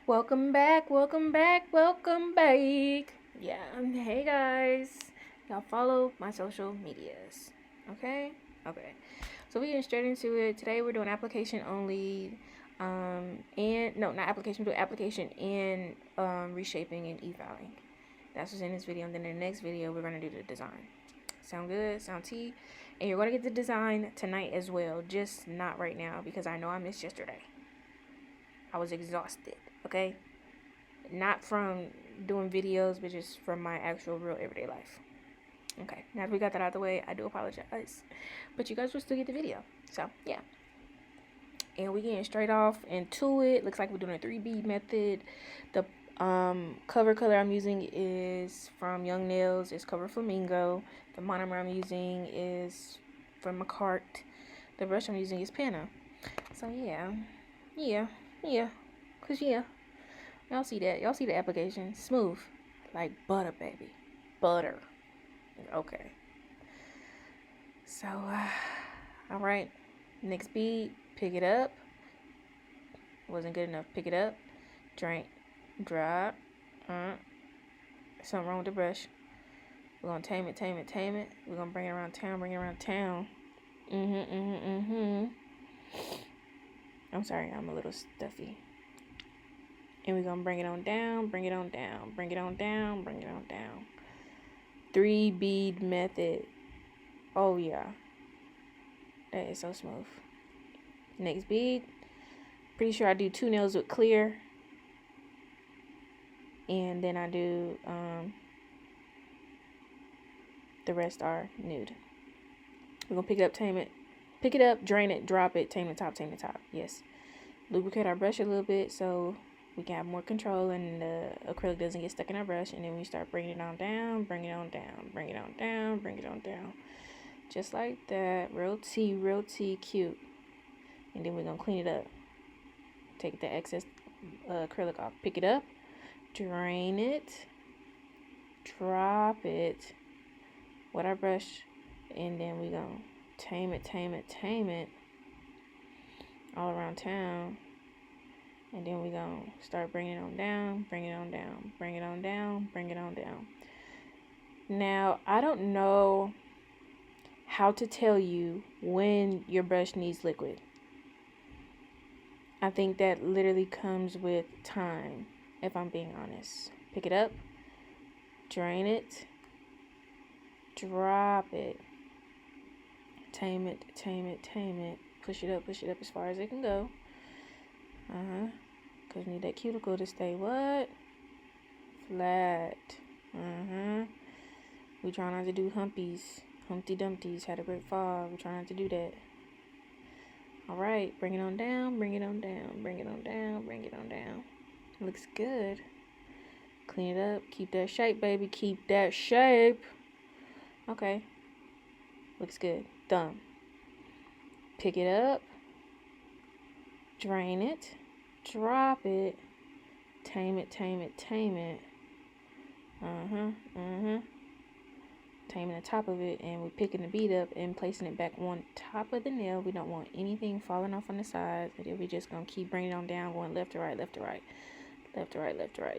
Welcome back, welcome back, welcome back. Yeah, hey guys. Y'all follow my social medias. Okay? Okay. So we getting straight into it. Today we're doing application only. And no, not application, we're doing application and reshaping and e-filing. That's what's in this video. And then in the next video we're gonna do the design. Sound good? Sound tea? And you're gonna get the design tonight as well. Just not right now because I know I missed yesterday. I was exhausted, okay? Not from doing videos, but just from my actual real everyday life. Okay, now that we got that out of the way, I do apologize. But you guys will still get the video. So, yeah. And we getting straight off into it. Looks like we're doing a 3B method. The cover color I'm using is from Young Nails. It's Cover Flamingo. The monomer I'm using is from McCart. The brush I'm using is Panna. So, yeah. Cause y'all see that? Y'all see the application? Smooth, like butter, baby, butter. Okay. So, all right. Next bead, pick it up. Wasn't good enough. Pick it up. Drink. Drop. Something wrong with the brush. We're gonna tame it. We're gonna bring it around town. I'm sorry, I'm a little stuffy. And we're going to bring it on down. 3 bead method. Oh, yeah. That is so smooth. Next bead. Pretty sure I do 2 nails with clear. And then I do, the rest are nude. We're going to pick it up, tame it. Pick it up, drain it, drop it, tame the top. Yes. Lubricate our brush a little bit so we can have more control and the acrylic doesn't get stuck in our brush. And then we start bringing it on down, bring it on down. Just like that. Real T, cute. And then we're going to clean it up. Take the excess acrylic off. Pick it up, drain it, drop it with our brush. And then we're going to tame it all around town. And then we're going to start bringing it on down. Now, I don't know how to tell you when your brush needs liquid. I think that literally comes with time, if I'm being honest. Pick it up, drain it, drop it, tame it. Push it up as far as it can go. Because you need that cuticle to stay what? Flat. We try not to do Humpty Dumpties had a great fall. We try not to do that. Alright, bring it on down. Looks good. Clean it up. Keep that shape, baby. Keep that shape. Okay. Looks good. Done. Pick it up. Drain it. Drop it. Tame it. Taming the top of it, and we're picking the bead up and placing it back on top of the nail. We don't want anything falling off on the sides. And then we're just going to keep bringing it on down, going left to right,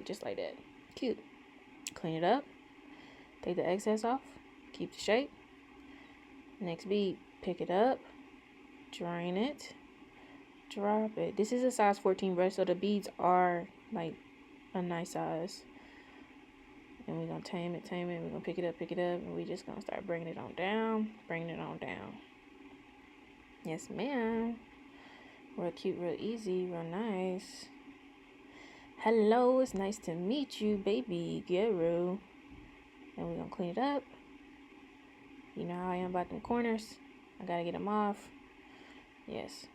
just like that. Cute. Clean it up. Take the excess off. Keep the shape. Next bead, pick it up. Drain it. Drop it. This is a size 14 brush, so the beads are like a nice size. And we're going to tame it. We're going to pick it up. And we're just going to start bringing it on down. Yes, ma'am. Real cute, real easy, real nice. Hello, it's nice to meet you, baby Guru. And we're going to clean it up. You know how I am about them corners. I got to get them off. Yes.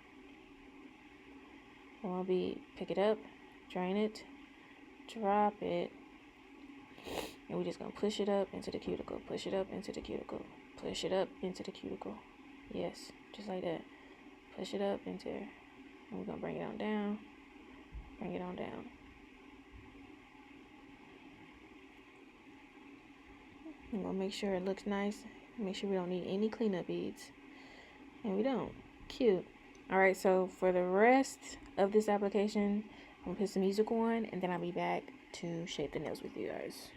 And we'll be pick it up, drain it, drop it. And we're just going to push it up into the cuticle. Yes, just like that. Push it up into there. And we're going to bring it on down. I'm going to make sure it looks nice. Make sure we don't need any cleanup beads. And we don't. Cute. Alright, so for the rest of this application, I'm gonna put some music on, and then I'll be back to shape the nails with you guys.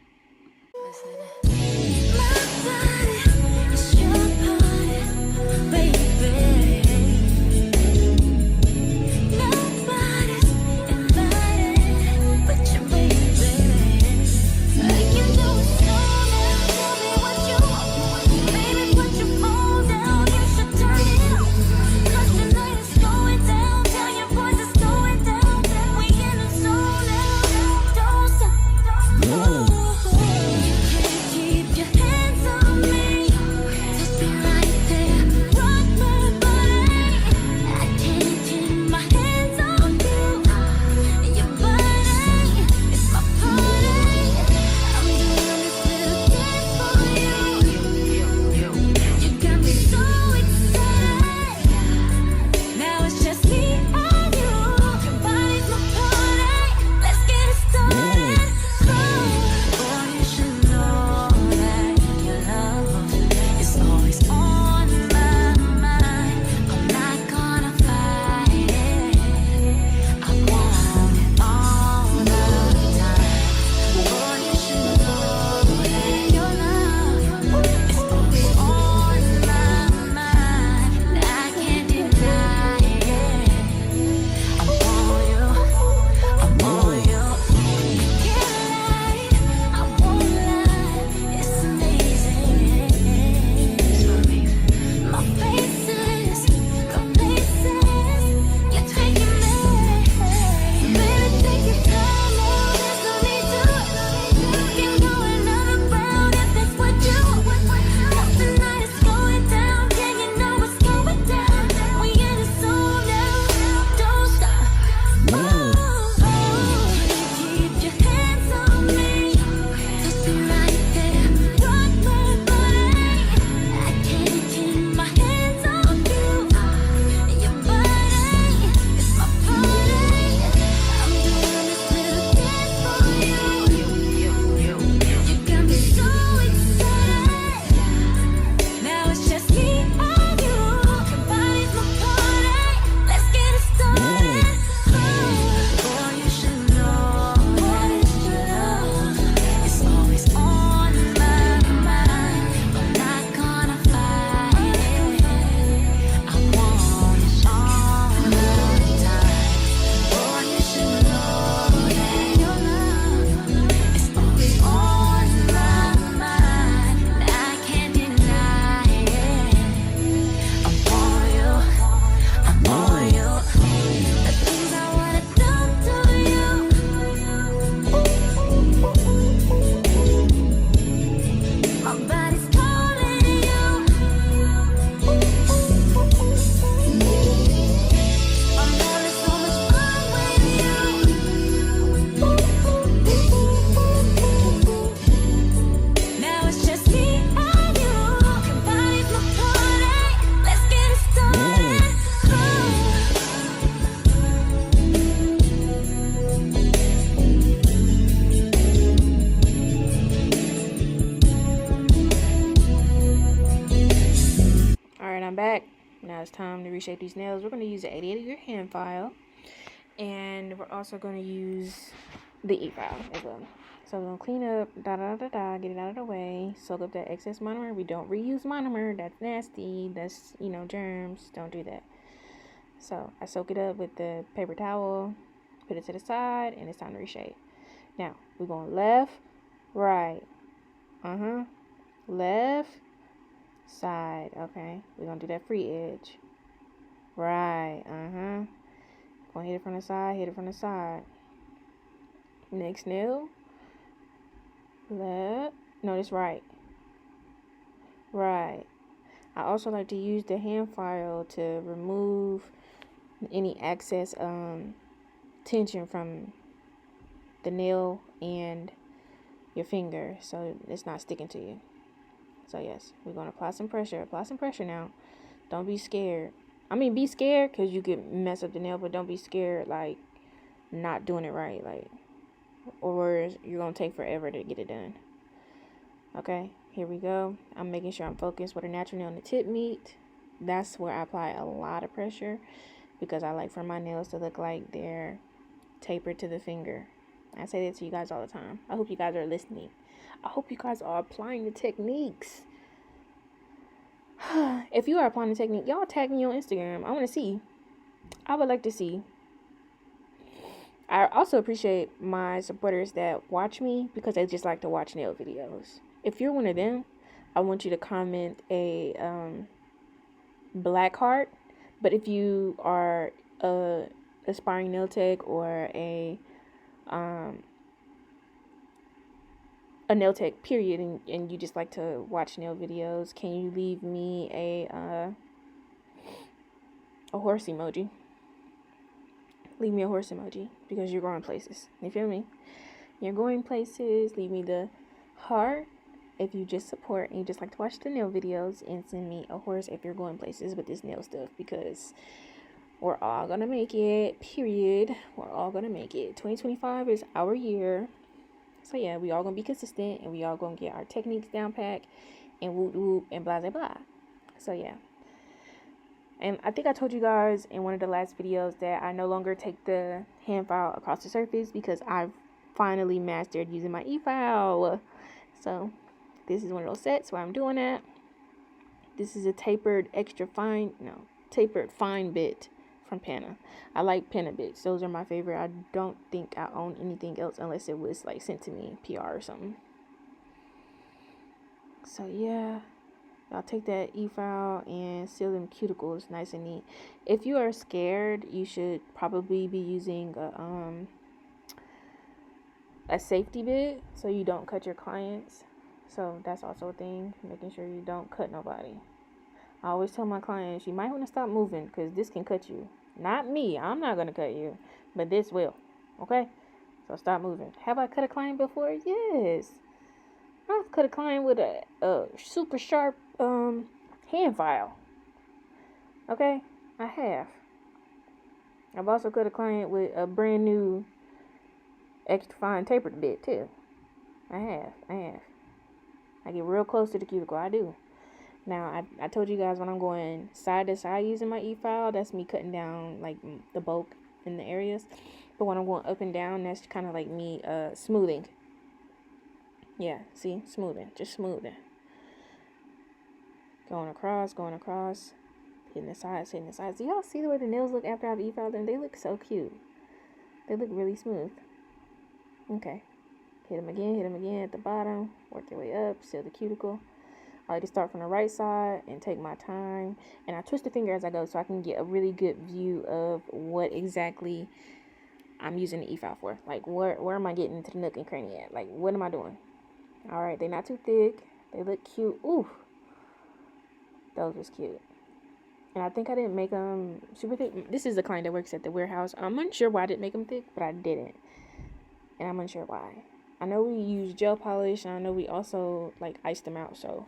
I'm back. Now it's time to reshape these nails. We're going to use the 88 of your hand file, and we're also going to use the E file as well. So we're going to clean up, get it out of the way, soak up that excess monomer. We don't reuse monomer. That's nasty. That's, germs. Don't do that. So I soak it up with the paper towel, put it to the side, and it's time to reshape. Now we're going left, right, left, side. Okay, we're gonna do that free edge. Right, gonna hit it from the side, hit it from the side. Next nail, left, no, this right. Right. I also like to use the hand file to remove any excess tension from the nail and your finger, so it's not sticking to you. So yes, we're going to apply some pressure. Apply some pressure now. Don't be scared. I mean, be scared because you could mess up the nail, but don't be scared, like, not doing it right, like, or you're going to take forever to get it done. Okay, here we go. I'm making sure I'm focused where the natural nail and the tip meet. That's where I apply a lot of pressure because I like for my nails to look like they're taper to the finger. I say that to you guys all the time. I hope you guys are listening. I hope you guys are applying the techniques. If you are applying the technique, y'all tag me on Instagram. I want to see. I would like to see. I also appreciate my supporters that watch me because they just like to watch nail videos. If you're one of them, I want you to comment a black heart. But if you are a aspiring nail tech or a nail tech period, and you just like to watch nail videos, can you leave me a horse emoji? Leave me a horse emoji because you're going places. You feel me? You're going places. Leave me the heart if you just support and you just like to watch the nail videos, and send me a horse if you're going places with this nail stuff, because we're all gonna make it, period. We're all gonna make it. 2025 is our year. So yeah, we all gonna be consistent, and we all gonna get our techniques down pat, and whoop whoop and blah blah blah. So yeah. And I think I told you guys in one of the last videos that I no longer take the hand file across the surface because I've finally mastered using my e-file. So this is one of those sets where I'm doing that. This is a tapered fine bit from Panna. I like Panna bits. Those are my favorite. I don't think I own anything else unless it was like sent to me PR or something. So yeah, I'll take that e-file and seal them cuticles nice and neat. If you are scared, you should probably be using a safety bit so you don't cut your clients. So that's also a thing, making sure you don't cut nobody. I always tell my clients, you might want to stop moving because this can cut you. Not me, I'm not going to cut you, but this will. Okay? So stop moving. Have I cut a client before? Yes. I've cut a client with a super sharp hand file. Okay? I have. I've also cut a client with a brand new extra fine tapered bit too. I have. I get real close to the cuticle. I do. Now, I told you guys when I'm going side to side using my e-file, that's me cutting down like the bulk in the areas. But when I'm going up and down, that's kind of like me smoothing. Yeah, see? Smoothing. Just smoothing. Going across. Hitting the sides. Do y'all see the way the nails look after I've e-filed them? They look so cute. They look really smooth. Okay. Hit them again at the bottom. Work your way up. Seal the cuticle. I like to start from the right side and take my time. And I twist the finger as I go so I can get a really good view of what exactly I'm using the e-file for. Like, where am I getting to the nook and cranny at? Like, what am I doing? Alright, they're not too thick. They look cute. Ooh. Those was cute. And I think I didn't make them super thick. This is the client that works at the warehouse. I'm unsure why I didn't make them thick, but I didn't. And I'm unsure why. I know we use gel polish, and I know we also, like, iced them out, so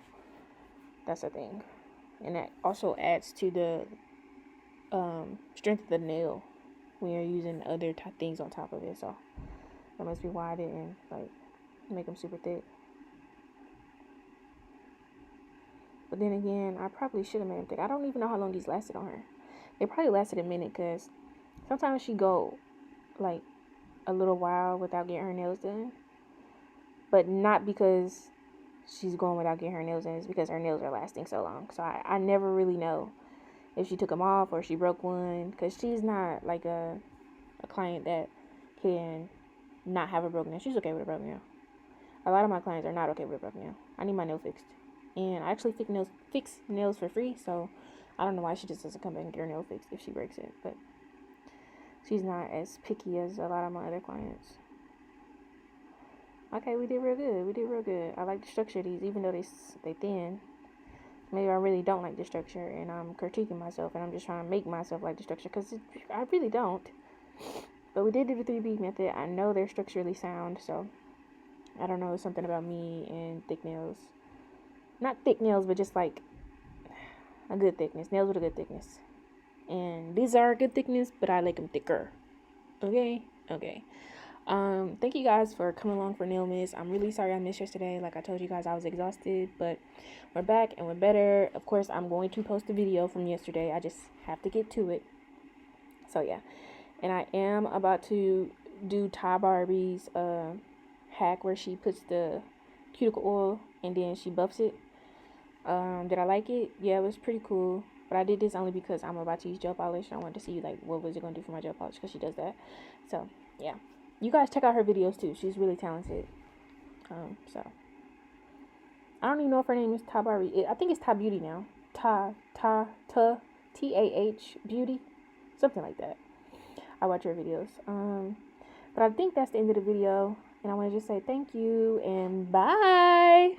that's a thing. And that also adds to the strength of the nail when you're using other things on top of it. So that must be why I didn't, like, make them super thick. But then again, I probably should have made them thick. I don't even know how long these lasted on her. They probably lasted a minute because sometimes she go, like, a little while without getting her nails done. But not because she's going without getting her nails done. It's because her nails are lasting so long. So I never really know if she took them off or she broke one. Because she's not like a client that can not have a broken nail. She's okay with a broken nail. A lot of my clients are not okay with a broken nail. I need my nail fixed. And I actually fix nails for free. So I don't know why she just doesn't come back and get her nail fixed if she breaks it. But she's not as picky as a lot of my other clients. Okay, we did real good. I like the structure of these, even though they thin. Maybe I really don't like the structure, and I'm critiquing myself, and I'm just trying to make myself like the structure, because I really don't. But we did do the 3B method. I know they're structurally sound, so I don't know, it's something about me and thick nails. Not thick nails, but just like a good thickness. Nails with a good thickness. And these are a good thickness, but I like them thicker. Okay. Thank you guys for coming along for Nailmas. I'm really sorry I missed yesterday. Like I told you guys, I was exhausted, but we're back and we're better. Of course, I'm going to post a video from yesterday. I just have to get to it. So yeah, and I am about to do Ty Barbie's hack where she puts the cuticle oil and then she buffs it. Did I like it? Yeah, it was pretty cool. But I did this only because I'm about to use gel polish. And I wanted to see like what was it gonna do for my gel polish because she does that. So yeah, you guys check out her videos too. She's really talented. So I don't even know if her name is Ty Barbie. I think it's Ty Beauty now. T-A-H Beauty, something like that. I watch her videos. But I think that's the end of the video. And I want to just say thank you and bye.